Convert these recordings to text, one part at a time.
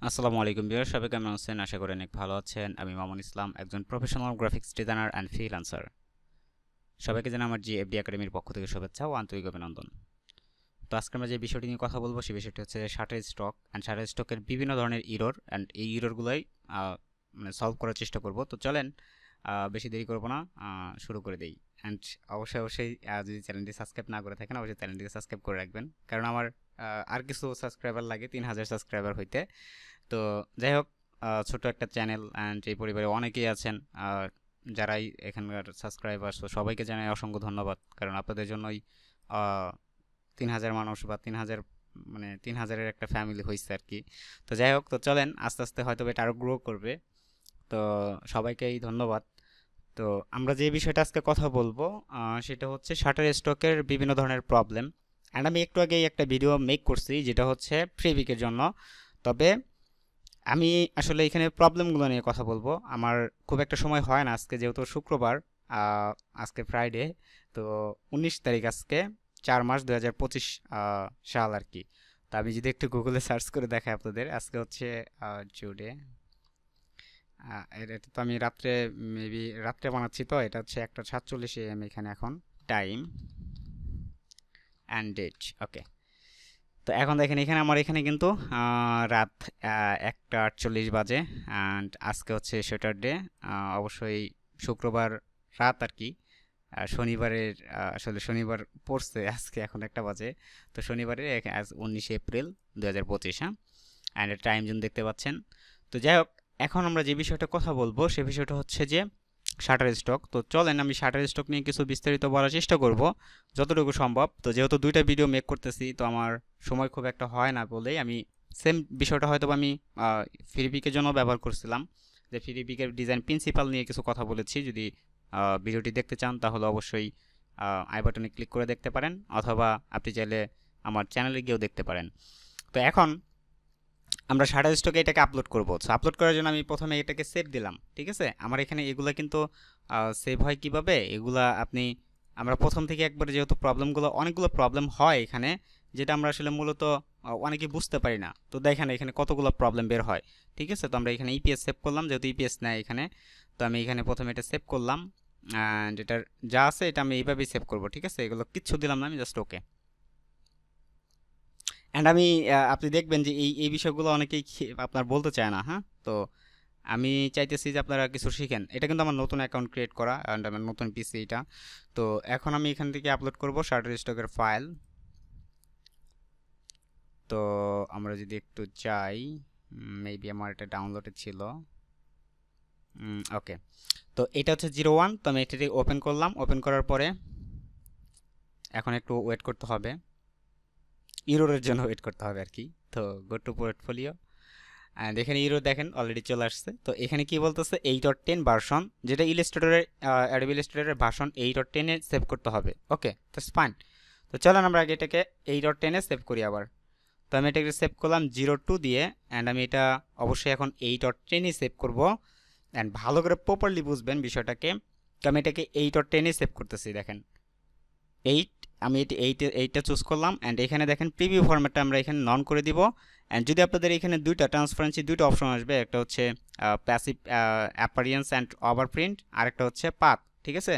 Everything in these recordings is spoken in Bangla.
আসসালামু আলাইকুম ভিউয়ার, সবাই কেমন আছেন? আশা করি অনেক ভালো আছেন। আমি মামুন ইসলাম, একজন professional graphics designer and freelancer. সবাইকে জানাই আমার GFD একাডেমির পক্ষ থেকে শুভেচ্ছা ও আন্তরিক অভিনন্দন। তো আজকে আমরা যে বিষয়টি নিয়ে কথা বলবো সেই বিষয়টি হচ্ছে শাটার স্টক অ্যান্ড শাটার স্টকের বিভিন্ন ধরনের ইরর অ্যান্ড এই ইররগুলোই মানে সলভ করার চেষ্টা করব। তো চলেন বেশি দেরি করব না, শুরু করে দেই। অ্যান্ড অবশ্যই যদি চ্যানেলটি সাবস্ক্রাইব না করে থাকেন অবশ্যই চ্যানেলটিকে সাবস্ক্রাইব করে রাখবেন, কারণ আমার আর কিছু সাবস্ক্রাইবার লাগে 3000 সাবস্ক্রাইবার হইতে। তো যাই হোক, ছোট একটা চ্যানেল অ্যান্ড এই পরিবারে অনেকেই আছেন যারাই এখানকার সাবস্ক্রাইবার, তো সবাইকে জানাই অসংখ্য ধন্যবাদ, কারণ আপনাদের জন্যই 3000 মানুষ বা 3000 মানে 3000-এর একটা ফ্যামিলি হয়েছে আর কি। তো যাই হোক, তো চলেন আস্তে আস্তে হয়তো এটা আরও গ্রো করবে। তো সবাইকেই ধন্যবাদ। তো আমরা যে বিষয়টা আজকে কথা বলবো সেটা হচ্ছে শাটার স্টকের বিভিন্ন ধরনের প্রবলেম। অ্যান্ড আমি একটু আগেই একটা ভিডিও মেক করছি যেটা হচ্ছে ফ্রিবিকের জন্য। তবে আমি আসলে এখানে প্রবলেমগুলো নিয়ে কথা বলবো। আমার খুব একটা সময় হয় না আজকে, যেহেতু শুক্রবার, আজকে ফ্রাইডে। তো 19 তারিখ আজকে, 4 মার্চ 2025 সাল আর কি। তো আমি যদি একটু গুগলে সার্চ করে দেখাই আপনাদের, আজকে হচ্ছে জুডে। এটা তো আমি রাত্রে, মেবি রাত্রে বানাচ্ছি, তো এটা হচ্ছে 1:47 AM এখানে এখন টাইম অ্যান্ড ডেট। ওকে। তো এখন দেখেন এখানে আমার এখানে কিন্তু রাত 1:48 বাজে। অ্যান্ড আজকে হচ্ছে স্যাটারডে, অবশ্যই শুক্রবার রাত আর কি। শনিবারের আসলে শনিবার পড়ছে আজকে, এখন 1টা বাজে। তো শনিবারের আজ 19 এপ্রিল 2025। হ্যাঁ, অ্যান্ড টাইম জোন দেখতে পাচ্ছেন। তো যাই হোক, এখন আমরা যে বিষয়টা কথা বলবো সে বিষয়টা হচ্ছে যে শাটার স্টক। তো চলেন আমি শাটার স্টক নিয়ে কিছু বিস্তারিত বলার চেষ্টা করব যতটুকু সম্ভব। তো যেহেতু দুইটা ভিডিও মেক করতেছি, তো আমার সময় খুব একটা হয় না বলেই আমি সেম বিষয়টা হয়তো আমি ফ্রিপিকের জন্য ব্যবহার করছিলাম, যে ফ্রিপিকের ডিজাইন প্রিন্সিপাল নিয়ে কিছু কথা বলেছি। যদি ভিডিওটি দেখতে চান তাহলে অবশ্যই আই বাটনে ক্লিক করে দেখতে পারেন, অথবা আপনি চাইলে আমার চ্যানেলে গিয়েও দেখতে পারেন। তো এখন আমরা শাটার স্টকে এটাকে আপলোড করব। সো আপলোড করার জন্য আমি প্রথমে এটাকে সেভ দিলাম, ঠিক আছে। আমার এখানে এগুলা কিন্তু সেভ হয় কিভাবে, এগুলা আপনি, আমরা প্রথম থেকে একবারে, যেহেতু প্রবলেমগুলো অনেকগুলো প্রবলেম হয় এখানে, যেটা আমরা আসলে মূলত অনেকে বুঝতে পারি না। তো দেখেন এখানে কতগুলো প্রবলেম বের হয়, ঠিক আছে। তো আমরা এখানে ইপিএস সেভ করলাম, যেহেতু ইপিএস নেয় এখানে। তো আমি এখানে প্রথমে এটা সেভ করলাম, অ্যান্ড এটার যা আছে এটা আমি এইভাবেই সেভ করব, ঠিক আছে। এগুলো কিচ্ছু দিলাম না, আমি জাস্ট ওকে। অ্যান্ড আমি আপনি দেখবেন যে এই বিষয়গুলো অনেকেই আপনার বলতে চায় না। হ্যাঁ, তো আমি চাইতেছি যে আপনারা কিছু শিখেন। এটা কিন্তু আমার নতুন অ্যাকাউন্ট ক্রিয়েট করা অ্যান্ড আমার নতুন পিসি এটা। তো এখন আমি এখান থেকে আপলোড করব শাটার স্টকের ফাইল। তো আমরা যদি একটু যাই, মেবি আমার এটা ডাউনলোডে ছিল। ওকে। তো এটা হচ্ছে 01। তো আমি এটাকে ওপেন করলাম, ওপেন করার পরে এখন একটু ওয়েট করতে হবে, ইরোরের জন্য ওয়েট করতে হবে আর কি। তো গো টু পোর্টফোলিও, অ্যান্ড এখানে ইউরো দেখেন অলরেডি চলে আসছে। তো এখানে কি বলতেছে, 8.10 ভার্সন, যেটা ইলাস্ট্রেটরের অ্যাডোবি ইলাস্ট্রেটরের ভার্সন 8.10-এ সেভ করতে হবে। ওকে, দ্যাটস ফাইন। তো চলেন আমরা আগে এটাকে 8.10-এ সেভ করি আবার। তো আমি এটাকে সেভ করলাম 02 দিয়ে, অ্যান্ড আমি এটা অবশ্যই এখন 8.10-এ সেভ করব। অ্যান্ড ভালো করে প্রপারলি বুঝবেন বিষয়টাকে। তো আমি এটাকে 8.10-এ সেভ করতেছি, দেখেন 8। আমি এটি এইটটা চুজ করলাম, অ্যান্ড এখানে দেখেন প্রিভিউ ফরম্যাটটা আমরা এখানে নন করে দিব। অ্যান্ড যদি আপনাদের এখানে দুইটা ট্রান্সপারেন্সি দুইটা অপশন আসবে, একটা হচ্ছে প্যাসিভ অ্যাপারিয়েন্স অ্যান্ড ওভারপ্রিন্ট, আরেকটা হচ্ছে পাথ, ঠিক আছে।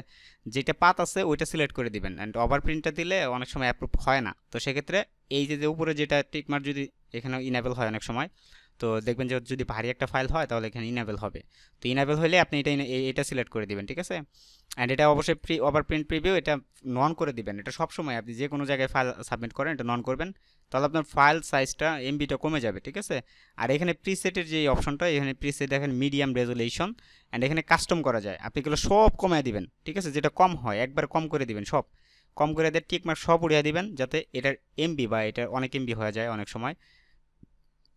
যেটা পাথ আছে ওইটা সিলেক্ট করে দিবেন, অ্যান্ড ওভারপ্রিন্টটা দিলে অনেক সময় অ্যাপ্রুভ হয় না। তো সেক্ষেত্রে এই যে উপরে যেটা টিকমার্ক যদি এখানে ইনেবল হয় অনেক সময়, তো দেখবেন যে যদি ভারী একটা ফাইল হয় তাহলে এখানে ইনেবল হবে। তো ইনেবল হলে আপনি এটা সিলেক্ট করে দিবেন, ঠিক আছে। অ্যান্ড এটা অবশ্যই ওভারপ্রিন্ট প্রিভিউ এটা নন করে দিবেন। এটা সবসময় আপনি যে কোনো জায়গায় ফাইল সাবমিট করেন এটা নন করবেন, তাহলে আপনার ফাইল সাইজটা এমবিটা কমে যাবে, ঠিক আছে। আর এখানে প্রিসেটের যে অপশনটা, এখানে প্রিসেট দেখেন মিডিয়াম রেজুলেশন, অ্যান্ড এখানে কাস্টম করা যায়। আপনি এগুলো সব কমিয়ে দিবেন, ঠিক আছে। যেটা কম হয় একবার কম করে দিবেন, সব কম করে দিয়ে টিকমার্ক সব উড়িয়ে দিবেন, যাতে এটার এমবি বা এটা অনেক এমবি হয়ে যায়, অনেক সময়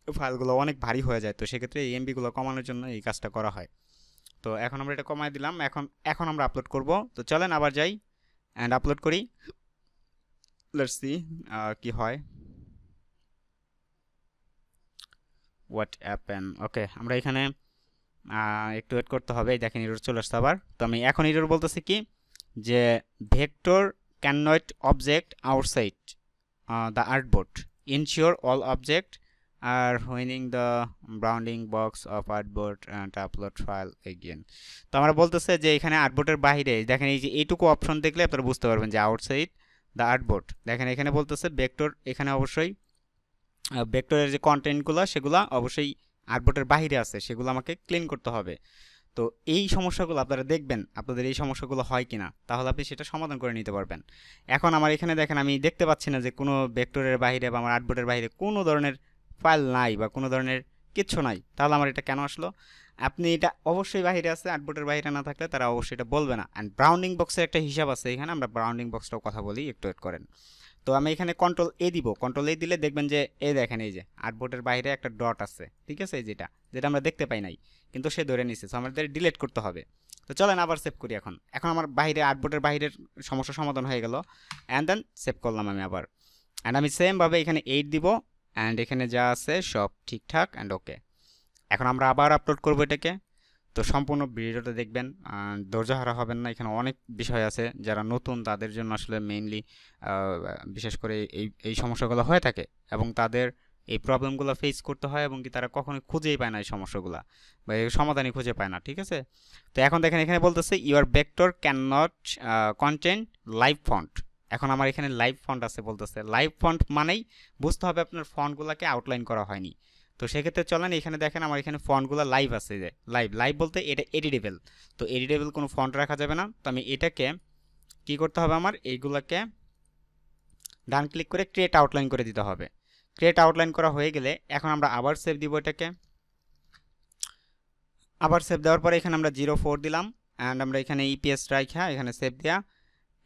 ফাইলগুলো অনেক ভারী হয়ে যায়। তো সেক্ষেত্রে এই এমবিগুলো কমানোর জন্য এই কাজটা করা হয়। তো এখন আমরা এটা কমায় দিলাম, এখন এখন আমরা আপলোড করব। তো চলেন আবার যাই অ্যান্ড আপলোড করি। লেটস সি কি হয়, হোয়াট অ্যাপেন। ওকে, আমরা এখানে একটু ওয়েট করতে হবে। দেখেন এরর চলে আসছে আবার। তো আমি এখন এরর বলতেছি কি, যে vector can not object outside the artboard, ensure all object are within the bounding box of artboard and upload file again. তো আমরা বলতেছে যে এখানে আর্টবোর্ডের বাইরে দেখেন এই যে এইটুকু অপশন দেখলে আপনারা বুঝতে পারবেন যে আউটসাইড দ্য আর্টবোর্ড। দেখেন এখানে বলতেছে ভেক্টর, এখানে অবশ্যই ভেক্টরের যে কন্টেন্টগুলো সেগুলো অবশ্যই আর্টবোর্ডের বাইরে আছে, সেগুলো আমাকে ক্লিন করতে হবে। তো এই সমস্যাগুলো আপনারা দেখবেন আপনাদের এই সমস্যাগুলো হয় কিনা, তাহলে আপনি সেটা সমাধান করে নিতে পারবেন। এখন আমার এখানে দেখেন আমি দেখতে পাচ্ছি না যে কোনো ভেক্টরের বাইরে বা আমার আর্টবোর্ডের বাইরে কোনো ধরনের ফাইল নাই বা কোনো ধরনের কিচ্ছু নাই, তাহলে আমার এটা কেন আসলো? আপনি এটা অবশ্যই বাইরে আছে, আর্টবোর্ডের বাইরে না থাকলে তারা অবশ্যই এটা বলবে না। অ্যান্ড বাউন্ডিং বক্সের একটা হিসাব আছে এখানে, আমরা বাউন্ডিং বক্সটাও কথা বলি, একটু ওয়েট করেন। তো আমি এখানে কন্ট্রোল এ দিব, কন্ট্রোল এ দিলে দেখবেন যে এই দেখেন এই যে আর্টবোর্ডের বাইরে একটা ডট আছে, ঠিক আছে, যেটা যেটা আমরা দেখতে পাই নাই কিন্তু সে ধরে নিচ্ছে, আমাদের ডিলিট করতে হবে। তো চলেন আবার সেভ করি। এখন এখন আমার বাইরে আর্টবোর্ডের বাইরের সমস্যা সমাধান হয়ে গেল। অ্যান্ড দেন সেভ করলাম আমি আবার। অ্যান্ড আমি সেমভাবে এখানে 8 দিব, অ্যান্ড এখানে যা আছে সব ঠিকঠাক অ্যান্ড ওকে। এখন আমরা আবার আপলোড করবো এটাকে। তো সম্পূর্ণ ভিডিওটা দেখবেন, ধৈর্য হারা হবেন না, এখানে অনেক বিষয় আছে, যারা নতুন তাদের জন্য আসলে মেইনলি বিশেষ করে এই সমস্যাগুলো হয়ে থাকে এবং তাদের এই প্রবলেমগুলো ফেস করতে হয় এবং কি তারা কখনোই খুঁজেই পায় না এই সমস্যাগুলো বা এই সমাধানই খুঁজে পায় না, ঠিক আছে। তো এখন দেখেন এখানে বলতেছে your vector can not content live font. এখন আমার এখানে লাইভ ফন্ট আছে বলতেছে, লাইভ ফন্ট মানেই বুঝতে হবে আপনার ফন্টগুলোকে আউটলাইন করা হয়নি। তো সেক্ষেত্রে চলেন এখানে দেখেন আমার এখানে ফন্টগুলো লাইভ আছে, যে লাইভ লাইভ বলতে এটা এডিটেবল। তো এডিটেবল কোনো ফন্ট রাখা যাবে না, তো আমি এটাকে কি করতে হবে, আমার এইগুলোকে ডান ক্লিক করে ক্রিয়েট আউটলাইন করে দিতে হবে। ক্রিয়েট আউটলাইন করা হয়ে গেলে এখন আমরা আবার সেভ দিব এটাকে। আবার সেভ দেওয়ার পরে এখানে আমরা 04 দিলাম, অ্যান্ড আমরা এখানে ইপিএস রাখা এখানে সেভ দেওয়া,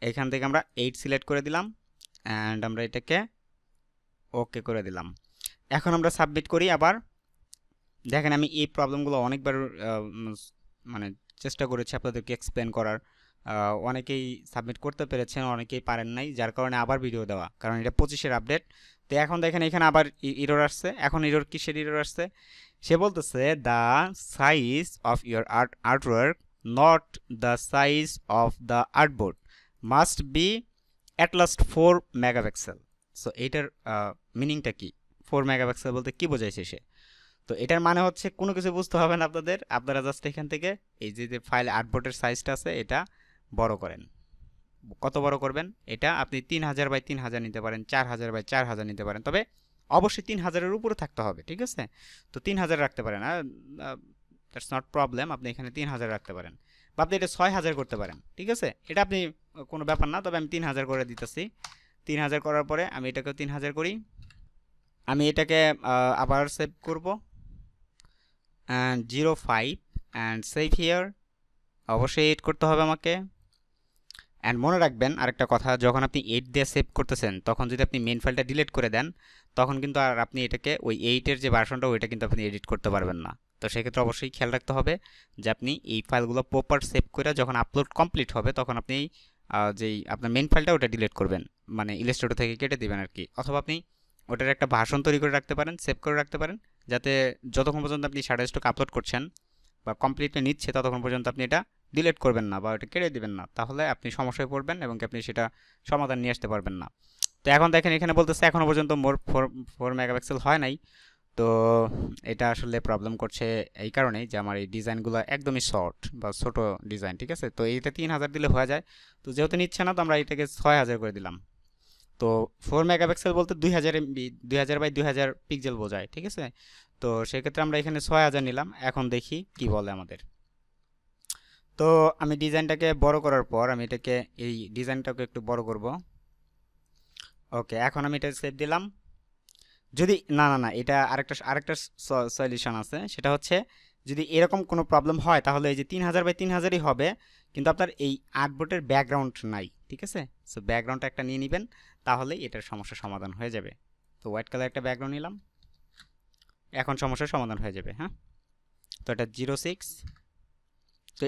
এখান থেকে আমরা 8 সিলেক্ট করে দিলাম, অ্যান্ড আমরা এটাকে ওকে করে দিলাম। এখন আমরা সাবমিট করি আবার। দেখেন আমি এই প্রবলেমগুলো অনেকবার মানে চেষ্টা করেছি আপনাদেরকে এক্সপ্লেন করার, অনেকেই সাবমিট করতে পেরেছেন, অনেকেই পারেন নাই, যার কারণে আবার ভিডিও দেওয়া, কারণ এটা 25-এর আপডেট। তো এখন দেখেন এখানে আবার ইরর আসছে। এখন ইরর কিসের ইরর আসছে? সে বলতেছে the size of your artwork not the size of the artboard must be at last 4 megapixel. So এইটার মিনিংটা কি? 4 মেগাপিক্সেল বলতে কি বোঝাইছে সে? তো এটার মানে হচ্ছে কোনো কিছু বুঝতে হবে না আপনাদের, আপনারা জাস্ট এখান থেকে এই যে ফাইল আর্টবোর্ডের সাইজটা আছে এটা বড় করেন। কত বড় করবেন? এটা আপনি 3000 বাই 3000 নিতে পারেন, 4000 বাই 4000 নিতে পারেন, তবে অবশ্যই 3000-এর উপরে থাকতে হবে, ঠিক আছে। তো 3000 রাখতে পারেন, দ্যাটস নট প্রবলেম, আপনি এখানে 3000 রাখতে পারেন, বা আপনি এটা 6000 করতে পারেন, ঠিক আছে, এটা আপনি কোনো ব্যাপার না, তবে আমি 3000 করে দিতেছি। 3000 করার পরে আমি এটাকেও 3000 করি। আমি এটাকে আবার সেভ করব, and 05 and save here, অবশ্যই 8 করতে হবে আমাকে। অ্যান্ড মনে রাখবেন আরেকটা কথা, যখন আপনি 8 দিয়ে সেভ করতেছেন তখন যদি আপনি মেন ফাইলটা ডিলিট করে দেন তখন কিন্তু আর আপনি এটাকে ওই 8-এর যে ভার্সনটা ওইটা কিন্তু আপনি এডিট করতে পারবেন না। তো সেক্ষেত্রে অবশ্যই খেয়াল রাখতে হবে যে আপনি এই ফাইলগুলো প্রপার সেভ করে যখন আপলোড কমপ্লিট হবে তখন আপনি যেই আপনার মেন ফাইলটা ওটা ডিলিট করবেন, মানে ইলাস্ট্রেটর থেকে কেটে দিবেন আর কি, অথবা আপনি ওটার একটা ভার্সন তৈরি করে রাখতে পারেন, সেভ করে রাখতে পারেন, যাতে যতক্ষণ পর্যন্ত আপনি শাটারস্টক আপলোড করছেন বা কমপ্লিটলি নিচ্ছে ততক্ষণ পর্যন্ত আপনি এটা ডিলিট করবেন না বা এটা কেটে দিবেন না, তাহলে আপনি সমস্যায় পড়বেন এবং আপনি সেটা সমাধান নিয়ে আসতে পারবেন না। তো এখন দেখেন এখানে বলতেছে এখনও পর্যন্ত মোর 4 মেগাপিক্সেল হয় নাই। তো এটা আসলে প্রবলেম করছে এই কারণেই যে আমার এই ডিজাইনগুলো একদমই শর্ট বা ছোট ডিজাইন, ঠিক আছে। তো এইটা 3000 দিলে হয়ে যায়, তো যেহেতু নিচ্ছে না তো আমরা এটাকে 6000 করে দিলাম। তো 4 মেগাপিক্সেল বলতে 2000 এমবি, 2000 বাই 2000 পিক্সেল বোঝায়, ঠিক আছে। তো সেক্ষেত্রে আমরা এখানে 6000 নিলাম। এখন দেখি কি বলে আমাদের। তো আমি ডিজাইনটাকে বড় করার পর আমি এটাকে এই ডিজাইনটাকে একটু বড় করব। ওকে, এখন আমি এটা সেভ দিলাম। যদি না না না এটা আরেকটা সলিউশন আছে, সেটা হচ্ছে যদি এরকম কোনো প্রবলেম হয় তাহলে এই যে 3000 বাই 3000ই হবে, কিন্তু আপনার এই আর্টবোর্ডের ব্যাকগ্রাউন্ড নাই, ঠিক আছে। সো ব্যাকগ্রাউন্ডটা একটা নিয়ে নেবেন, তাহলেই এটার সমস্যার সমাধান হয়ে যাবে। তো হোয়াইট কালার একটা ব্যাকগ্রাউন্ড নিলাম, এখন সমস্যার সমাধান হয়ে যাবে। হ্যাঁ, তো এটা 06। তো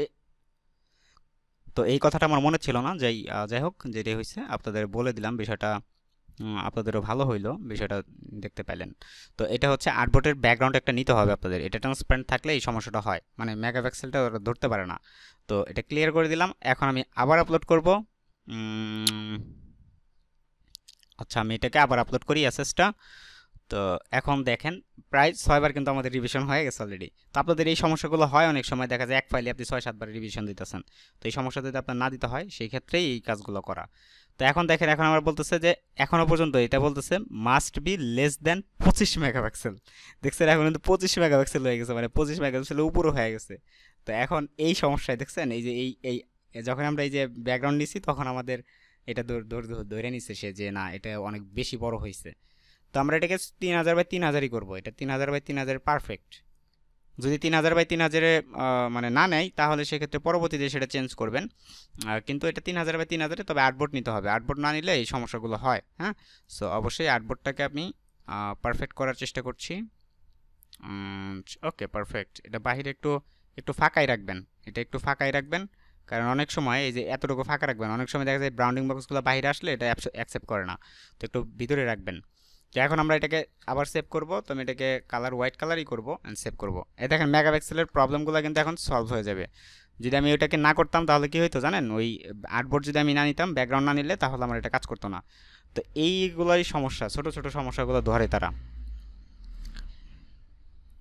তো এই কথাটা আমার মনে ছিল না, যাই হোক যেটাই হয়েছে আপনাদের বলে দিলাম, বিষয়টা আপনাদেরও ভালো হইলো, বিষয়টা দেখতে পেলেন। তো এটা হচ্ছে আর্টবোর্ডের ব্যাকগ্রাউন্ড একটা নিতে হবে আপনাদের, এটা ট্রান্সপারেন্ট থাকলে এই সমস্যাটা হয়, মানে মেগাপিক্সেলটা ওরা ধরতে পারে না। তো এটা ক্লিয়ার করে দিলাম। এখন আমি আবার আপলোড করব। আচ্ছা, আমি এটাকে আবার আপলোড করি অ্যাসেসটা। তো তো এখন দেখেন প্রায় 6বার কিন্তু আমাদের রিভিশন হয়ে গেছে অলরেডি। তো আপনাদের এই সমস্যাগুলো হয় অনেক সময়, দেখা যায় এক ফাইলে আপনি 6-7বার রিভিশন দিতেছেন। তো এই সমস্যা যদি আপনার না দিতে হয় সেই ক্ষেত্রেই এই কাজগুলো করা। তো এখন দেখেন, এখন আমার বলতেছে যে এখনো পর্যন্ত এটা বলতেছে must be less than 25 megapixel. দেখছেন এখন কিন্তু 25 মেগাপিক্সেল হয়ে গেছে, মানে 25 মেগাপিক্সেলের উপরও হয়ে গেছে। তো এখন এই সমস্যায় দেখছেন এই যে এই যখন আমরা এই যে ব্যাকগ্রাউন্ড নিছি তখন আমাদের এটা ধরে নিচ্ছে সে যে না এটা অনেক বেশি বড় হয়েছে। তো আমরা এটাকে 3000 বাই 3000ই করবো, এটা 3000 বাই 3000 পারফেক্ট। যদি 3000 বাই 3000 মানে না নেয় তাহলে সেক্ষেত্রে পরবর্তীতে সেটা চেঞ্জ করবেন। কিন্তু এটা 3000 বাই 3000, তবে আর্টবোর্ড নিতে হবে, আর্টবোর্ড না নিলে এই সমস্যাগুলো হয়। হ্যাঁ, সো অবশ্যই আর্টবোর্ডটাকে আমি পারফেক্ট করার চেষ্টা করছি। Okay perfect. এটা বাহিরে একটু একটু ফাঁকাই রাখবেন, এটা একটু ফাঁকাই রাখবেন, কারণ অনেক সময় এই যে এতটুকু ফাঁকা রাখবেন, অনেক সময় দেখা যায় ব্রাউন্ডিং বক্সগুলো বাইরে আসলে এটা অ্যাকসেপ্ট করে না, তো একটু ভিতরে রাখবেন। তো এখন আমরা এটাকে আবার সেভ করব, তো আমি এটাকে কালার হোয়াইট কালারই করব অ্যান্ড সেভ করব। এই দেখেন মেগাপিক্সেলের প্রবলেমগুলো কিন্তু এখন সলভ হয়ে যাবে। যদি আমি ওইটাকে না করতাম তাহলে কি হইতো জানেন, ওই আর্টবোর্ড যদি আমি না নিতাম, ব্যাকগ্রাউন্ড না নিলে, তাহলে আমার এটা কাজ করতো না। তো এইগুলোই সমস্যা, ছোট ছোট সমস্যাগুলো ধরে তারা।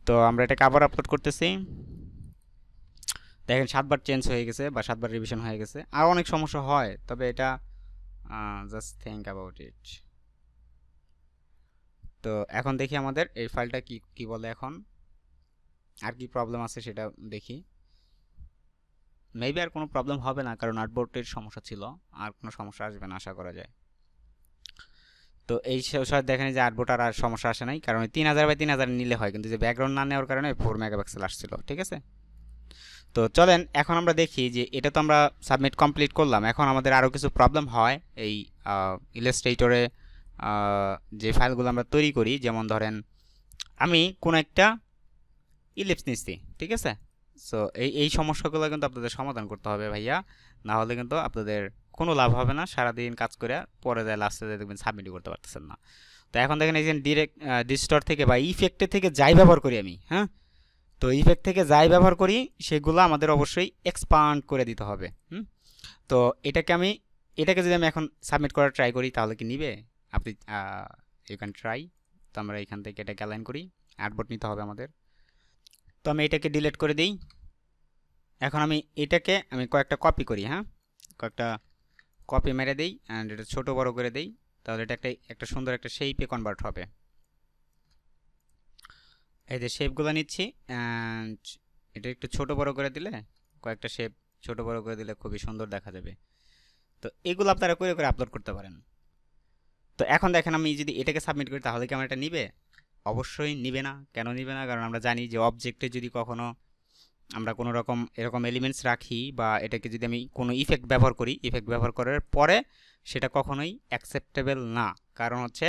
তো আমরা এটাকে আবার আপলোড করতেছি, দেখেন 7বার চেঞ্জ হয়ে গেছে বা 7বার রিভিশন হয়ে গেছে। আর অনেক সমস্যা হয়, তবে এটা জাস্ট থিঙ্ক অ্যাবাউট ইট। তো এখন দেখি আমাদের এই ফাইলটা কি কি বলে, এখন আর কি প্রবলেম আছে সেটা দেখি। মেবি আর কোনো প্রবলেম হবে না, কারণ আর্টবোর্ডের সমস্যা ছিল, আর কোনো সমস্যা আসবে না আশা করা যায়। তো এই সময় দেখেন যে আর্টবোর্ড আর সমস্যা আসে নাই, কারণ 3000 বাই 3000 নিলে হয়, কিন্তু যে ব্যাকগ্রাউন্ড না নেওয়ার কারণে 4 মেগাপিক্সেল আসছিল। ঠিক আছে, তো চলেন এখন আমরা দেখি যে এটা তো আমরা সাবমিট কমপ্লিট করলাম, এখন আমাদের আরও কিছু প্রবলেম হয় এই ইলাস্ট্রেটরে যে ফাইলগুলো আমরা তৈরি করি। যেমন ধরেন আমি কোনো একটা ইলিপস নিচ্ছি, ঠিক আছে, সো এই সমস্যাগুলো কিন্তু আপনাদের সমাধান করতে হবে ভাইয়া, না হলে কিন্তু আপনাদের কোনো লাভ হবে না, সারাদিন কাজ করে পরে যায় লাস্টে দেখবেন সাবমিটই করতে পারতেছেন না। তো এখন দেখেন এই যে ডিরেক্ট ডিস্টর থেকে বা ইফেক্টে থেকে যাই ব্যবহার করি আমি, হ্যাঁ, তো ইফেক্ট থেকে যাই ব্যবহার করি সেগুলো আমাদের অবশ্যই এক্সপান্ড করে দিতে হবে। তো এটাকে যদি আমি এখন সাবমিট করার ট্রাই করি তাহলে কি নিবে? আপনি ইউ ক্যান ট্রাই। তো আমরা এখান থেকে এটাকে অ্যালাইন করি, আর্টবোর্ড নিতে হবে আমাদের। তো আমি এটাকে ডিলিট করে দিই। এখন এটাকে কয়েকটা কপি করি, হ্যাঁ, কয়েকটা কপি মেরে দিই অ্যান্ড এটা ছোটো বড়ো করে দিই, তাহলে এটা একটা সুন্দর একটা শেপে কনভার্ট হবে। এই যে শেপগুলো নিচ্ছি অ্যান্ড এটা একটু ছোটো বড়ো করে দিলে, কয়েকটা শেপ ছোটো বড়ো করে দিলে খুবই সুন্দর দেখা যাবে। তো এগুলো আপনারা করে করে আপলোড করতে পারেন। তো এখন দেখেন আমি যদি এটাকে সাবমিট করি তাহলে কি আমার এটা নিবে? অবশ্যই নিবে না। কেন নিবে না? কারণ আমরা জানি যে অবজেক্টে যদি কখনো আমরা কোনো রকম এরকম এলিমেন্টস রাখি বা এটাকে যদি আমি কোনো ইফেক্ট ব্যবহার করি, ইফেক্ট ব্যবহার করার পরে সেটা কখনোই অ্যাকসেপ্টেবল না। কারণ হচ্ছে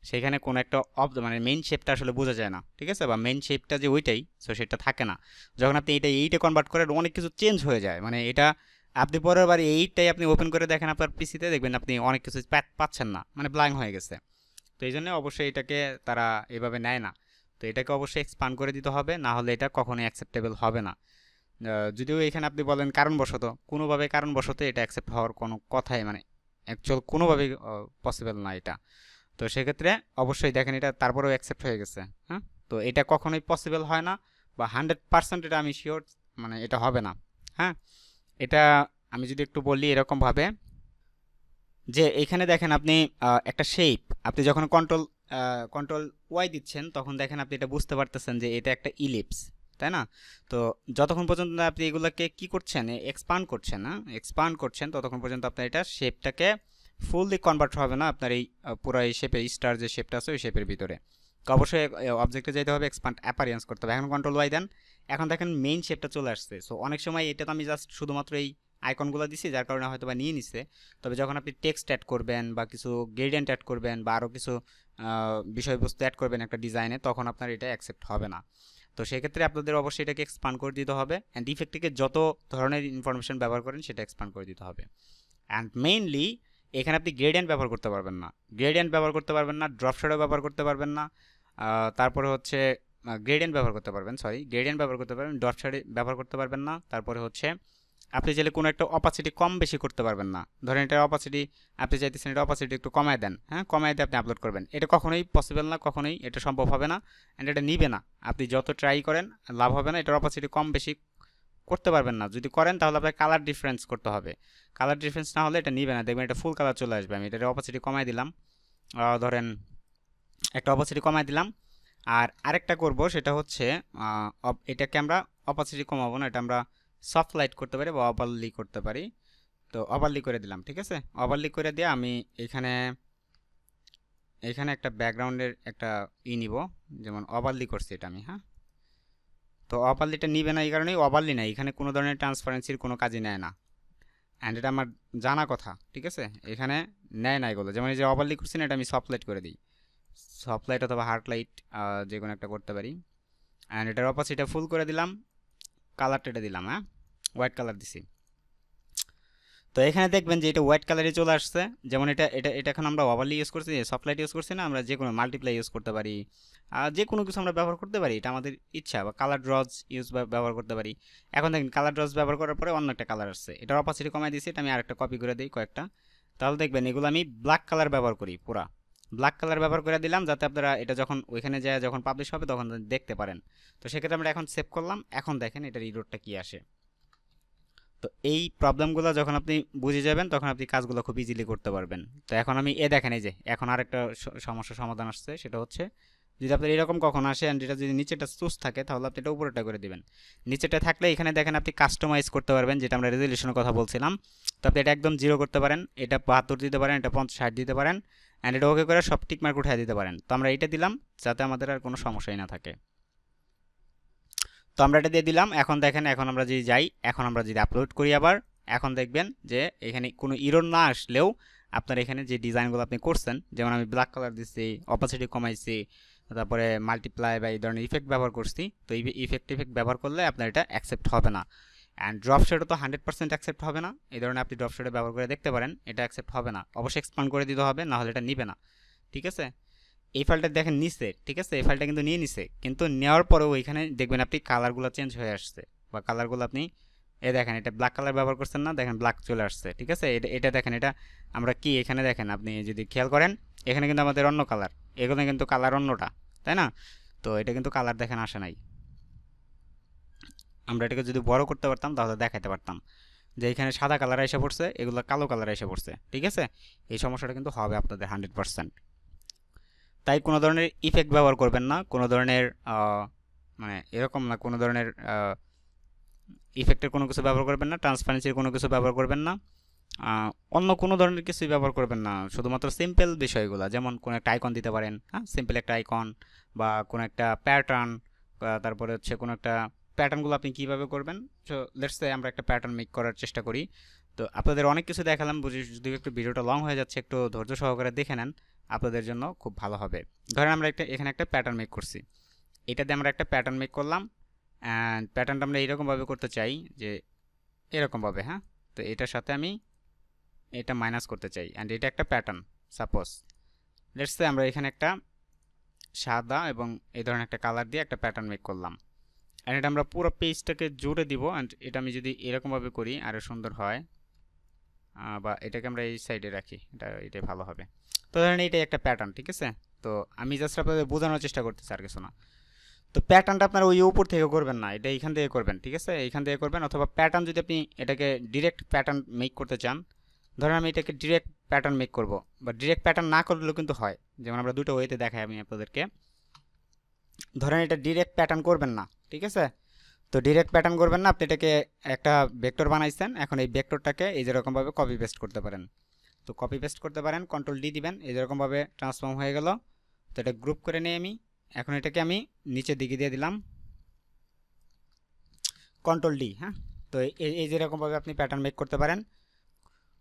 সেখানে কোনো একটা মানে মেইন শেপটা আসলে বোঝা যায় না, ঠিক আছে, বা মেইন শেপটা যে ওইটাই, সো সেটা থাকে না। যখন আপনি এইটা কনভার্ট করেন অনেক কিছু চেঞ্জ হয়ে যায়, মানে এটা আপনি পরের বার এইটাই আপনি ওপেন করে দেখেন আপনার পিসিতে, দেখবেন আপনি অনেক কিছু পাচ্ছেন না, মানে ব্ল্যাঙ্ক হয়ে গেছে। তো এই জন্য অবশ্যই এটাকে তারা এভাবে নেয় না। তো এটাকে অবশ্যই এক্সপান্ড করে দিতে হবে, না হলে এটা কখনোই অ্যাকসেপ্টেবল হবে না। যদিও এখানে আপনি বলেন কারণবশত, কোনোভাবে কারণবশত এটা অ্যাকসেপ্ট হওয়ার কোনো কথাই মানে অ্যাকচুয়াল কোনোভাবেই পসিবল না এটা। তো সেক্ষেত্রে অবশ্যই দেখেন এটা তারপরেও অ্যাকসেপ্ট হয়ে গেছে। হ্যাঁ, তো এটা কখনোই পসিবল হয় না, বা 100% এটা আমি শিওর, মানে এটা হবে না। হ্যাঁ, এটা আমি যদি একটু বলি এরকমভাবে যে এখানে দেখেন আপনি একটা শেপ, আপনি যখন কন্ট্রোল ওয়াই দিচ্ছেন তখন দেখেন আপনি এটা বুঝতে পারতেছেন যে এটা একটা ইলিপস, তাই না? তো যতক্ষণ পর্যন্ত আপনি এগুলোকে কি করছেন, এক্সপান্ড করছেন, না এক্সপান্ড করছেন, ততক্ষণ পর্যন্ত আপনার এটা শেপটাকে ফুললি কনভার্ট হবে না আপনার এই পুরো এই শেপের স্টার যে শেপটা আছে ওই শেপের ভিতরে। তো অবশ্যই অবজেক্টে যেতে হবে, এক্সপান্ড অ্যাপারিয়েন্স করতে হবে। এখন কন্ট্রোল ওয়াই দেন, এখন দেখেন মেইন শেপটা চলে আসছে। সো অনেক সময় এটা তো আমি জাস্ট শুধুমাত্র এই আইকনগুলো দিছি যার কারণে হয়তো বা নিয়ে নিছে, তবে যখন আপনি টেক্সট অ্যাড করবেন বা কিছু গ্রেডিয়েন্ট অ্যাড করবেন বা আরও কিছু বিষয়বস্তু অ্যাড করবেন একটা ডিজাইনে, তখন আপনার এটা অ্যাকসেপ্ট হবে না। তো সেক্ষেত্রে আপনাদের অবশ্যই এটাকে এক্সপান্ড করে দিতে হবে অ্যান্ড ইফেক্টটিকে যত ধরনের ইনফরমেশন ব্যবহার করেন সেটা এক্সপান্ড করে দিতে হবে। অ্যান্ড মেইনলি এখানে আপনি গ্রেডিয়েন্ট ব্যবহার করতে পারবেন না, গ্রেডিয়েন্ট ব্যবহার করতে পারবেন না, ড্রপ শ্যাডো ব্যবহার করতে পারবেন না, তারপরে হচ্ছে গ্রেডিয়েন্ট ব্যবহার করতে পারবেন, সরি গ্রেডিয়েন্ট ব্যবহার করতে পারবেন, ড্রপ শ্যাডো ব্যবহার করতে পারবেন না, তারপরে হচ্ছে আপনি চাইলে কোনো একটা অপাসিটি কম বেশি করতে পারবেন না। ধরেন এটার অপাসিটি আপনি চাইতেছেন এটা অপাসিটি একটু কমায় দেন, হ্যাঁ, কমায় দিয়ে আপনি আপলোড করবেন, এটা কখনোই পসিবল না, কখনোই এটা সম্ভব হবে না, অ্যান্ড এটা নিবে না। আপনি যত ট্রাই করেন লাভ হবে না, এটার অপাসিটি কম বেশি করতে পারবেন না। যদি করেন তাহলে আপনার কালার ডিফারেন্স করতে হবে, কালার ডিফারেন্স না হলে এটা নিবে না। দেখবেন এটা ফুল কালার চলে আসবে। আমি এটার অপাসিটি কমাই দিলাম, ধরেন একটা অপাসিটি কমাই দিলাম। আর আরেকটা করব সেটা হচ্ছে এটাকে আমরা অপাসিটি কমাবো না, এটা আমরা সফট লাইট করতে পারি বা ওভারলি করতে পারি। তো ওভারলি করে দিলাম, ঠিক আছে। ওভারলি করে দিয়ে আমি এখানে এখানে একটা ব্যাকগ্রাউন্ডের একটা নিব, যেমন ওভারলি করছি এটা আমি, হ্যাঁ। তো ওভারলিটা নিবে না এই কারণেই ওভারলি নাই, এখানে কোনো ধরনের ট্রান্সপারেন্সির কোনো কাজই নেয় না, অ্যান্ড এটা আমার জানা কথা, ঠিক আছে। এখানে নেয় না এগুলো। যেমন এই যে ওভারলি করছি না, এটা আমি সফট লাইট করে দিই, সফট লাইট অথবা হার্ড লাইট যে কোনো একটা করতে পারি। অ্যান্ড এটার অপাসিটিটা ফুল করে দিলাম, কালারটা এটা দিলাম, হ্যাঁ, হোয়াইট কালার দিছি। তো এখানে দেখবেন যে এটা হোয়াইট কালারে চলে আসছে। যেমন এটা এটা এটা এখন আমরা ওভারলি ইউজ করছি, সফট লাইট ইউজ করছি না, আমরা যে কোনো মাল্টিপ্লাই ইউজ করতে পারি, যে কোনো কিছু আমরা ব্যবহার করতে পারি, এটা আমাদের ইচ্ছা। বা কালার ড্রজ ব্যবহার করতে পারি। এখন দেখেন কালার ড্রজ ব্যবহার করার পরে অন্য একটা কালার আসছে, এটার অপাসিটি কমাই দিয়েছি, এটা আমি আরেকটা কপি করে দিই কয়েকটা। তাহলে দেখবেন এগুলো আমি ব্ল্যাক কালার ব্যবহার করি, পুরা ব্ল্যাক কালার ব্যবহার করে দিলাম, যাতে আপনারা এটা যখন ওইখানে যায় যখন পাবলিশ হবে তখন দেখতে পারেন। তো সেক্ষেত্রে আমরা এখন সেভ করলাম। এখন দেখেন এটার ইরোরটা কি আসে। তো এই প্রবলেমগুলো যখন আপনি বুঝে যাবেন তখন আপনি কাজগুলো খুব ইজিলি করতে পারবেন। তো এখন আমি দেখেন এই যে এখন আরেকটা সমস্যার সমাধান আসছে, সেটা হচ্ছে যদি আপনার এরকম কখন আসে অ্যান্ড এটা যদি নিচেটা চুজ থাকে তাহলে আপনি এটা উপরেটা করে দিবেন। নিচেটা থাকলে এখানে দেখেন আপনি কাস্টমাইজ করতে পারবেন, যেটা আমরা রেজলিউশনের কথা বলছিলাম। তো আপনি এটা একদম 0 করতে পারেন, এটা 72 দিতে পারেন, এটা 50-60 দিতে পারেন, অ্যান্ড এটা ওকে করে সব টিক মার্ক উঠিয়ে দিতে পারেন। তো আমরা এটা দিলাম যাতে আমাদের আর কোনো সমস্যাই না থাকে। তো আমরা এটা দিয়ে দিলাম। এখন দেখেন এখন আমরা যদি যাই, এখন আমরা যদি আপলোড করি আবার, এখন দেখবেন যে এখানে কোনো ইরর না আসলেও আপনার এখানে যে ডিজাইনগুলো আপনি করছেন, যেমন আমি ব্ল্যাক কালার দিচ্ছি, অপাসিটি কমাইছি, তারপরে মাল্টিপ্লাই বা এই ধরনের ইফেক্ট ব্যবহার করছি। তো এই ইফেক্ট ব্যবহার করলে আপনার এটা অ্যাকসেপ্ট হবে না। অ্যান্ড ড্রপ শেডও তো 100% অ্যাকসেপ্ট হবে না। এই ধরনের আপনি ড্রপ শেডে ব্যবহার করে দেখতে পারেন, এটা অ্যাকসেপ্ট হবে না। অবশ্যই এক্সপান্ড করে দিতে হবে, না হলে এটা নিবে না, ঠিক আছে। এই ফাইলটা দেখেন নিছে, ঠিক আছে, এই ফাইলটা কিন্তু নিয়ে নিছে, কিন্তু নেওয়ার পরেও এখানে দেখবেন আপনি কালারগুলো চেঞ্জ হয়ে আসছে, বা কালারগুলো আপনি দেখেন এটা ব্ল্যাক কালার ব্যবহার করছেন না, দেখেন ব্ল্যাক চলে আসছে, ঠিক আছে। এটা এটা দেখেন, এটা আমরা কি এখানে দেখেন আপনি যদি খেয়াল করেন এখানে কিন্তু আমাদের অন্য কালার, এগুলো কিন্তু কালার অন্যটা, তাই না। তো এটা কিন্তু কালার দেখেন আসে নাই। আমরা এটাকে যদি বড় করতে পারতাম তাহলে দেখাতে পারতাম যে এখানে সাদা কালার এসে পড়ছে, এগুলো কালো কালার এসে পড়ছে, ঠিক আছে। এই সমস্যাটা কিন্তু হবে আপনাদের 100%। তাই কোনো ধরনের ইফেক্ট ব্যবহার করবেন না, কোনো ধরনের মানে এরকম না, কোনো ধরনের ইফেক্টের কোনো কিছু ব্যবহার করবেন না, ট্রান্সপারেন্সির কোনো কিছু ব্যবহার করবেন না, অন্য কোনো ধরনের কিছুই ব্যবহার করবেন না। শুধুমাত্র সিম্পল বিষয়গুলো, যেমন কোনো একটা আইকন দিতে পারেন, হ্যাঁ, সিম্পল একটা আইকন বা কোনো একটা প্যাটার্ন, তারপরে হচ্ছে কোনো একটা প্যাটার্নগুলো আপনি কীভাবে করবেন। সো লেটস সে আমরা একটা প্যাটার্ন মেক করার চেষ্টা করি। তো আপনাদের অনেক কিছু দেখালাম, বুঝি যদি একটু ভিডিওটা লং হয়ে যাচ্ছে একটু ধৈর্য সহকারে দেখে নেন, আপনাদের জন্য খুব ভালো হবে। ধরেন আমরা এখানে একটা প্যাটার্ন মেক করছি, এটাতে আমরা একটা প্যাটার্ন মেক করলাম, অ্যান্ড প্যাটার্নটা আমরা এইরকমভাবে করতে চাই যে এরকমভাবে, হ্যাঁ। তো এটার সাথে আমি এটা মাইনাস করতে চাই, অ্যান্ড এটা একটা প্যাটার্ন। সাপোজ লেটস সে আমরা এখানে একটা সাদা এবং এই ধরনের একটা কালার দিয়ে একটা প্যাটার্ন মেক করলাম, অ্যান্ড এটা আমরা পুরো পেজটাকে জুড়ে দিব। অ্যান্ড এটা আমি যদি এরকমভাবে করি আরও সুন্দর হয়, বা এটাকে আমরা এই সাইডে রাখি, এটাই ভালো হবে। তো ধরেন এইটাই একটা প্যাটার্ন, ঠিক আছে। তো আমি জাস্ট আপনাদের বোঝানোর চেষ্টা করতেছি, আর কিছু না। তো প্যাটার্নটা আপনার ওই উপর থেকে করবেন না, এটা এইখান থেকে করবেন, ঠিক আছে, এইখান থেকে করবেন। অথবা প্যাটার্ন যদি আপনি এটাকে ডিরেক্ট প্যাটার্ন মেক করতে চান, ধরেন আমি এটাকে ডিরেক্ট প্যাটার্ন মেক করব, বা ডিরেক্ট প্যাটার্ন না করলেও কিন্তু হয়। যেমন আমরা দুটো ওয়েতে দেখাই আমি আপনাদেরকে। ধরেন এটা ডিরেক্ট প্যাটার্ন করবেন না, ঠিক আছে। তো ডিরেক্ট প্যাটার্ন করবেন না, আপনি এটাকে একটা ভেক্টর বানাইছেন, এখন এই ভেক্টরটাকে এই যেরকমভাবে কপি পেস্ট করতে পারেন। তো কপি পেস্ট করতে পারেন, কন্ট্রোল ডি দিবেন, এই যেরকমভাবে ট্রান্সফর্ম হয়ে গেল। তো এটা গ্রুপ করে নিই আমি, এখন এটাকে আমি নিচের দিকে দিয়ে দিলাম, কন্ট্রোল ডি, হ্যাঁ। তো এই যেরকমভাবে আপনি প্যাটার্ন মেক করতে পারেন।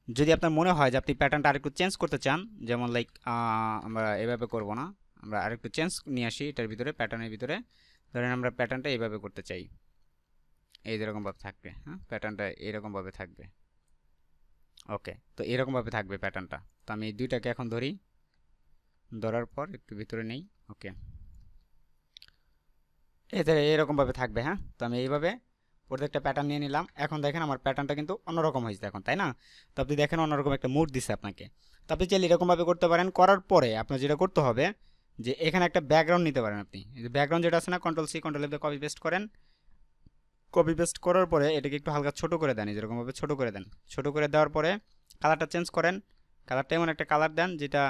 যদি আপনার মনে হয় যে আপনি প্যাটার্নটা আরেকটু চেঞ্জ করতে চান, যেমন লাইক আমরা এভাবে করব না, আমরা আরেকটু চেঞ্জ নিয়ে আসি এটার ভিতরে, প্যাটার্নের ভিতরে। ধরেন আমরা প্যাটার্নটা এইভাবে করতে চাই, এই যেরকমভাবে থাকবে, হ্যাঁ, প্যাটার্নটা এরকমভাবে থাকবে। ওকে, তো এরকমভাবে থাকবে প্যাটার্নটা। তো আমি এই দুইটাকে এখন ধরি, ধরার পর একটু ভিতরে নেই। ওকে, এরকমভাবে থাকবে, হ্যাঁ। তো আমি এইভাবে প্রত্যেকটা প্যাটার্ন নিয়ে নিলাম। এখন দেখেন আমার প্যাটার্নটা কিন্তু অন্যরকম হয়েছে এখন, তাই না? তো আপনি দেখেন অন্যরকম একটা মুড দিছে আপনাকে। তো আপনি চাইলে এরকমভাবে করতে পারেন। করার পরে আপনার যেটা করতে হবে যে এখানে একটা ব্যাকগ্রাউন্ড নিতে পারেন আপনি। এই যে ব্যাকগ্রাউন্ড যেটা আছে না, কন্ট্রোল সি কন্ট্রোল এফ দিয়ে কপি পেস্ট করেন। কপি পেস্ট করার পরে এটাকে একটু হালকা ছোট করে দেন, যেরকমভাবে ছোট করে দেন। ছোট করে দেওয়ার পরে কালারটা চেঞ্জ করেন। কালারটা এমন একটা কালার দেন যেটা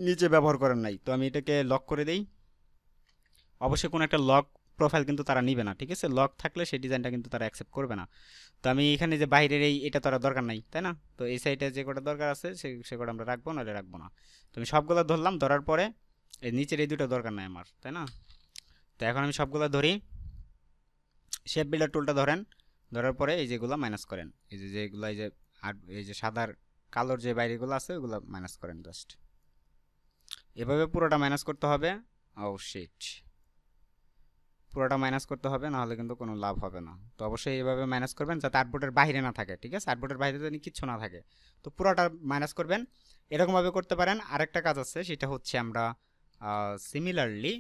নিচে ব্যবহার করেন নাই। তো আমি এটাকে লক করে দিই। অবশ্যই কোনো একটা লক প্রোফাইল কিন্তু তারা নিবে না, ঠিক আছে? লক থাকলে সেই ডিজাইনটা কিন্তু তারা অ্যাকসেপ্ট করবে না। তো আমি এখানে যে বাইরের এটা তো আর দরকার নাই, তাই না? তো এই সাইডে যে কটা দরকার আছে সে কটা আমরা রাখবো, নাহলে রাখবো না। তো আমি সবগুলো ধরলাম, ধরার পরে এই নিচের এই দুটো দরকার নাই আমার, তাই না? তো এখন আমি সবগুলো ধরি। শেপ বিল্ডার টুলটা ধরেন, ধরার পরে এই যেগুলো মাইনাস করেন। এই যে যেগুলো এই যে আর এই যে সাদার কালোর যে বাইরেগুলো আছে ওগুলো মাইনাস করেন জাস্ট এভাবে পুরোটা মাইনাস করতে হবে। ও শিট, পুরোটা মাইনাস করতে হবে, নাহলে কিন্তু কোনো লাভ হবে না। তো অবশ্যই এইভাবে মাইনাস করবেন যাতে আর্টবোর্ডের বাইরে না থাকে, ঠিক আছে? আর্টবোর্ডের বাইরে যেন কিচ্ছু না থাকে। তো পুরোটা মাইনাস করবেন। এরকমভাবে করতে পারেন। আরেকটা কাজ আছে, সেটা হচ্ছে আমরা সিমিলারলি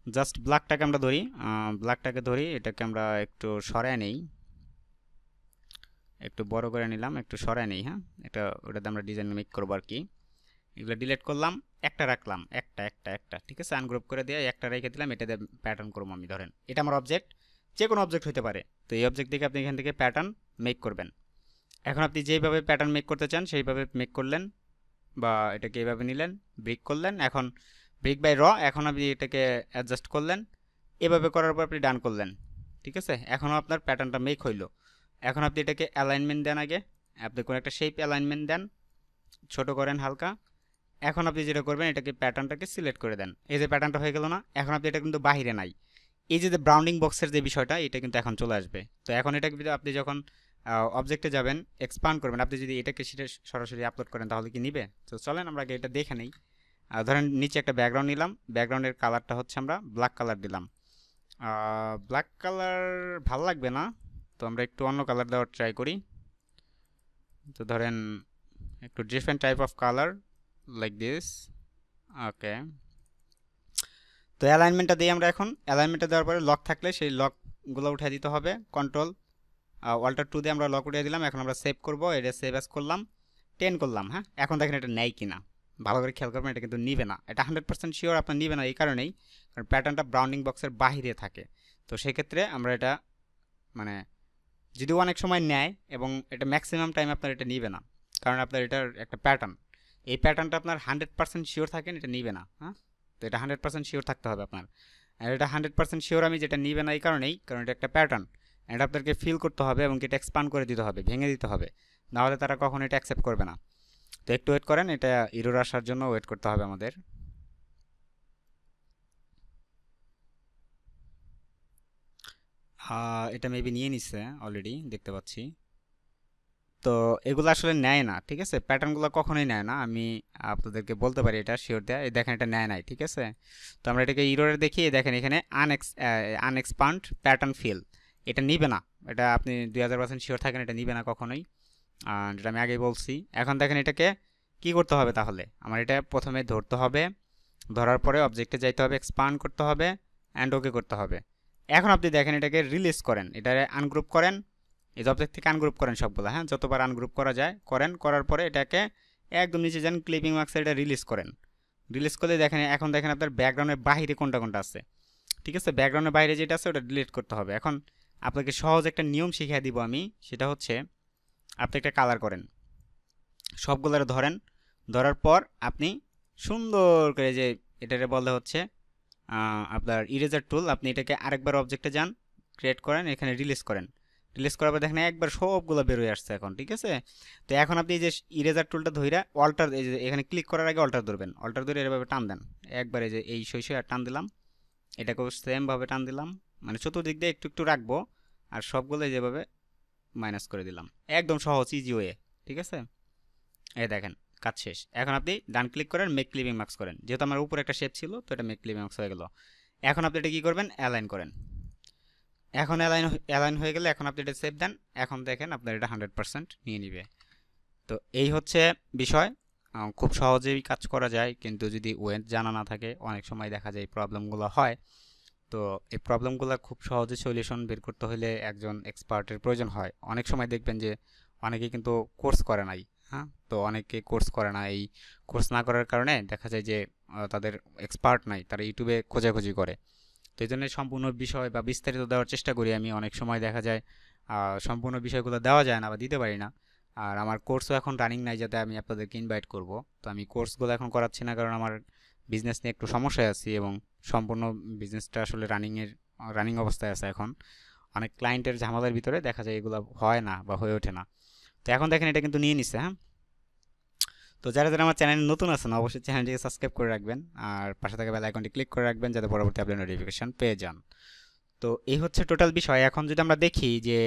জাস্ট ব্ল্যাকটাকে আমরা ধরি, ব্ল্যাকটাকে ধরি, এটাকে আমরা একটু সরায় নেই, একটু বড় করে নিলাম, একটু সরায় নেই। হ্যাঁ, এটা ওটাতে আমরা ডিজাইন মেক করবো আর কি। এগুলো ডিলিট করলাম, একটা রাখলাম, একটা একটা একটা, ঠিক আছে? আনগ্রুপ করে দিয়ে একটা রেখে দিলাম। এটা দিয়ে প্যাটার্ন করবো আমি। ধরেন এটা আমার অবজেক্ট, যে কোনো অবজেক্ট হতে পারে। তো এই অবজেক্ট থেকে আপনি এখান থেকে প্যাটার্ন মেক করবেন। এখন আপনি যেইভাবে প্যাটার্ন মেক করতে চান সেইভাবে মেক করলেন, বা এটাকে এইভাবে নিলেন, ব্রিক করলেন। এখন ব্রিক বাই র, এখন আপনি এটাকে অ্যাডজাস্ট করলেন। এভাবে করার পর আপনি ডান করলেন, ঠিক আছে? এখনও আপনার প্যাটার্নটা মেক হইলো। এখন আপনি এটাকে অ্যালাইনমেন্ট দেন। আগে আপনি কোনো একটা শেপ অ্যালাইনমেন্ট দেন, ছোট করেন হালকা। এখন আপনি যেটা করবেন, এটাকে প্যাটার্নটাকে সিলেক্ট করে দেন। এই যে প্যাটার্নটা হয়ে গেল না? এখন আপনি এটা কিন্তু বাহিরে নাই। এই যে ব্রাউন্ডিং বক্সের যে বিষয়টা, এটা কিন্তু এখন চলে আসবে। তো এখন এটাকে আপনি যখন অবজেক্টে যাবেন, এক্সপান্ড করবেন, আপনি যদি এটাকে সেটা সরাসরি আপলোড করেন তাহলে কি নিবে? তো চলেন আমরা আগে এটা দেখে নেই। ধরেন নিচে একটা ব্যাকগ্রাউন্ড নিলাম, ব্যাকগ্রাউন্ডের কালারটা হচ্ছে আমরা ব্ল্যাক কালার দিলাম। ব্ল্যাক কালার ভাল লাগবে না, তো আমরা একটু অন্য কালার দেওয়ার ট্রাই করি। তো ধরেন একটু different type of colour like this. Okay, তো অ্যালাইনমেন্টটা দিই আমরা। এখন অ্যালাইনমেন্টটা দেওয়ার পরে লক থাকলে সেই লকগুলো উঠিয়ে দিতে হবে। কন্ট্রোল অল্টার 2 দিয়ে আমরা লক উঠিয়ে দিলাম। এখন আমরা সেভ করবো, এটা সেভ অ্যাজ করলাম, 10 করলাম। হ্যাঁ, এখন দেখেন এটা নেয় কিনা, ভালো করে খেয়াল করবেন। এটা কিন্তু নিবে না, এটা 100% শিওর আপনার নিবে না। এই কারণেই কারণ প্যাটার্নটা ব্রাউন্ডিং বক্সের বাহিরে থাকে। তো সেক্ষেত্রে আমরা এটা মানে যদিও অনেক সময় নেয়, এবং এটা ম্যাক্সিমাম টাইম আপনার এটা নিবে না, কারণ আপনার এটার একটা প্যাটার্ন, এই প্যাটার্নটা আপনার 100% শিওর থাকেন এটা নিবে না। হ্যাঁ, তো এটা 100% শিওর থাকতে হবে আপনার। আর এটা 100% শিওর আমি যেটা নিবে না এই কারণেই, কারণ এটা একটা প্যাটার্ন। এটা আপনাদেরকে ফিল করতে হবে এবং এটা এক্সপান্ড করে দিতে হবে, ভেঙে দিতে হবে, নাহলে তারা কখনো এটা অ্যাকসেপ্ট করবে না। তো একটু ওয়েট করেন, এটা এরর আসার জন্য ওয়েট করতে হবে আমাদের। এটা মেবি নিয়ে নিচ্ছে অলরেডি, দেখতে পাচ্ছি। তো এগুলো আসলে নেয় না, ঠিক আছে? প্যাটার্নগুলো কখনোই নেয় না, আমি আপনাদেরকে বলতে পারি এটা শিওর দেয়া। এই দেখেন এটা নেয় নাই, ঠিক আছে? তো আমরা এটাকে ইরোরে দেখি। দেখেন এখানে আনএক্সপান্ড প্যাটার্ন ফিল, এটা নিবে না। এটা আপনি 2000% শিওর থাকেন এটা নিবে না কখনোই, যেটা আমি আগেই বলছি। এখন দেখেন এটাকে কি করতে হবে তাহলে? আমার এটা প্রথমে ধরতে হবে, ধরার পরে অবজেক্টে যাইতে হবে, এক্সপান্ড করতে হবে, অ্যান্ড ওকে করতে হবে। এখন আপনি দেখেন এটাকে রিলিজ করেন, এটা আনগ্রুপ করেন, এই অবজেক্ট থেকে আনগ্রুপ করেন সবগুলো। হ্যাঁ, যতবার আনগ্রুপ করা যায় করেন। করার পরে এটাকে একদম নিচে যান, ক্লিপিং মার্কসে এটা রিলিজ করেন। রিলিজ করলে দেখেন এখন দেখেন আপনার ব্যাকগ্রাউন্ডের বাইরে কোনটা কোনটা আছে, ঠিক আছে? ব্যাকগ্রাউন্ডের বাইরে যেটা আছে ওটা ডিলিট করতে হবে। এখন আপনাকে সহজ একটা নিয়ম শিখিয়ে দিব আমি, সেটা হচ্ছে আপনি একটা কালার করেন, সবগুলোরে ধরেন, ধরার পর আপনি সুন্দর করে যে এটারে বলে হচ্ছে আপনার ইরেজার টুল, আপনি এটাকে আরেকবার অবজেক্টে যান, ক্রিয়েট করেন, এখানে রিলিজ করেন। রিলিজ করার পর দেখেন একবার সবগুলো বেরোয় আসছে এখন, ঠিক আছে? তো এখন আপনি এই যে ইরেজার টুলটা ধইরা অল্টার, এই যে এখানে ক্লিক করার আগে অল্টার ধরবেন, অল্টার ধরে এভাবে টান দেন একবারে, যে এই সই আর টান দিলাম, এটাকেও সেমভাবে টান দিলাম, মানে চতুর্দিক দিয়ে একটু একটু রাখবো, আর সবগুলো যেভাবে মাইনাস করে দিলাম। একদম সহজ, ইজি ওয়ে, ঠিক আছে? এই দেখেন কাজ শেষ। এখন আপনি ডান ক্লিক করেন, মেক ক্লিপিং মার্কস করেন। যেহেতু আমার উপরে একটা শেপ ছিল, তো এটা মেক ক্লিপিং মার্কস হয়ে গেল। এখন আপনি এটা কি করবেন? অ্যালাইন করেন। এখন অ্যালাইন হয়ে গেলে এখন আপনি এটা সেভ দেন। এখন দেখেন আপনার এটা 100% নিয়ে নিবে। তো এই হচ্ছে বিষয়। খুব সহজেই কাজ করা যায়, কিন্তু যদি ওয়ে জানা না থাকে অনেক সময় দেখা যায় প্রবলেমগুলো হয়। তো তো এই প্রবলেমগুলো খুব সহজে সলিউশন বের করতে হলে একজন এক্সপার্টের প্রয়োজন হয়। অনেক সময় দেখবেন যে অনেকে কিন্তু কোর্স করে নাই। হ্যাঁ, তো অনেকে কোর্স করে না, এই কোর্স না করার কারণে দেখা যায় যে তাদের এক্সপার্ট নাই, তারা ইউটিউবে খোঁজাখুঁজি করে। তো এই জন্য সম্পূর্ণ বিষয় বা বিস্তারিত দেওয়ার চেষ্টা করি আমি। অনেক সময় দেখা যায় সম্পূর্ণ বিষয়গুলো দেওয়া যায় না বা দিতে পারি না। আর আমার কোর্সও এখন রানিং নাই যাতে আমি আপনাদেরকে ইনভাইট করব। তো আমি কোর্সগুলো এখন করাচ্ছি না, কারণ আমার বিজনেস নিয়ে একটু সমস্যায় আছি এবং সম্পূর্ণ বিজনেসটা আসলে রানিং অবস্থায় আছে এখন। অনেক ক্লায়েন্টের ঝামেলার ভিতরে দেখা যায় এগুলো হয় না বা হয়ে ওঠে না। তো এখন দেখেন এটা কিন্তু নিয়ে নিচ্ছে। হ্যাঁ, তো যারা যারা আমার চ্যানেলে নতুন আছেন অবশ্যই চ্যানেলটিকে সাবস্ক্রাইব করে রাখবেন আর পাশে থাকা বেল আইকনটি ক্লিক করে রাখবেন যাতে পরবর্তী আপডেট নোটিফিকেশন পেয়ে যান। তো এই হচ্ছে টোটাল বিষয়। এখন যদি আমরা দেখি যে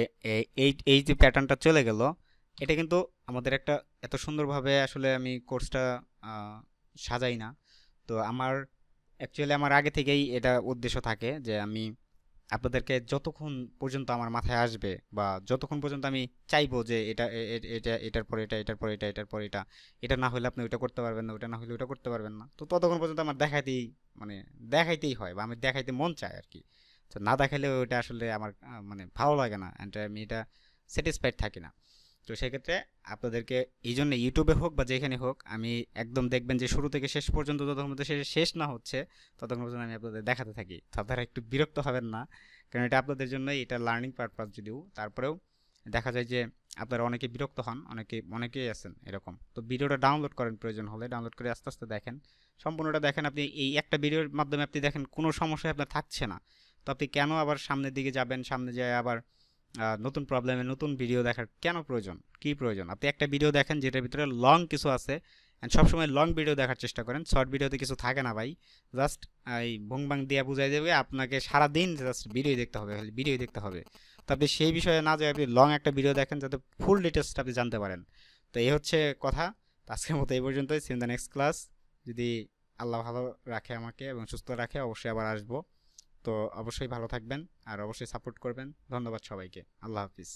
এই এই যে প্যাটার্নটা চলে গেল, এটা কিন্তু আমাদের একটা এত সুন্দরভাবে আসলে আমি কোর্সটা সাজাই না। তো আমার আগে থেকেই এটা উদ্দেশ্য থাকে যে আমি আপনাদেরকে যতক্ষণ পর্যন্ত আমার মাথায় আসবে বা যতক্ষণ পর্যন্ত আমি চাইবো যে এটা এটার পরে এটা, এটার পরে এটা, এটার পরে এটা, এটা না হলে আপনি ওইটা করতে পারবেন না, ওটা না হলে ওটা করতে পারবেন না, তো ততক্ষণ পর্যন্ত আমার মানে দেখাইতেই হয় বা আমি দেখাইতে মন চায় আর কি। তো না দেখালে ওইটা আসলে আমার মানে ভালো লাগে না, অ্যান্ড আমি এটা স্যাটিসফাইড থাকি না। তো সেক্ষেত্রে আপনাদেরকে এই জন্য ইউটিউবে হোক বা যেখানে হোক আমি একদম দেখবেন যে শুরু থেকে শেষ পর্যন্ত যতক্ষণ পর্যন্ত শেষ না হচ্ছে ততক্ষণ পর্যন্ত আমি আপনাদের দেখাতে থাকি। তো আপনারা একটু বিরক্ত হবেন না, কারণ এটা আপনাদের জন্যই, এটা লার্নিং পারপাস যদিও, তারপরেও দেখা যায় যে আপনারা অনেকে বিরক্ত হন, অনেকেই আছেন এরকম। তো ভিডিওটা ডাউনলোড করেন, প্রয়োজন হলে ডাউনলোড করে আস্তে আস্তে দেখেন, সম্পূর্ণটা দেখেন। আপনি এই একটা ভিডিওর মাধ্যমে আপনি দেখেন কোনো সমস্যা আপনার থাকছে না, তো আপনি কেন আবার সামনের দিকে যাবেন? সামনে যায় আবার নতুন প্রবলেমে নতুন ভিডিও দেখার কেন প্রয়োজন? কি প্রয়োজন? আপনি একটা ভিডিও দেখেন যেটার ভিতরে লং কিছু আছে, অ্যান্ড সবসময় লং ভিডিও দেখার চেষ্টা করেন। শর্ট ভিডিওতে কিছু থাকে না ভাই, জাস্ট এই ভুং বাং দিয়ে বুঝাই দেবে আপনাকে সারাদিন জাস্ট ভিডিও দেখতে হবে, খালি ভিডিও দেখতে হবে। তো আপনি সেই বিষয়ে না যায় আপনি লং একটা ভিডিও দেখেন যাতে ফুল ডিটেলসটা আপনি জানতে পারেন। তো এই হচ্ছে কথা। তো আজকের মতো এই পর্যন্তই। See in the next class. যদি আল্লাহ ভালো রাখে আমাকে এবং সুস্থ রাখে অবশ্যই আবার আসবো। তো অবশ্যই ভালো থাকবেন আর অবশ্যই সাপোর্ট করবেন। ধন্যবাদ সবাইকে। আল্লাহ হাফিজ।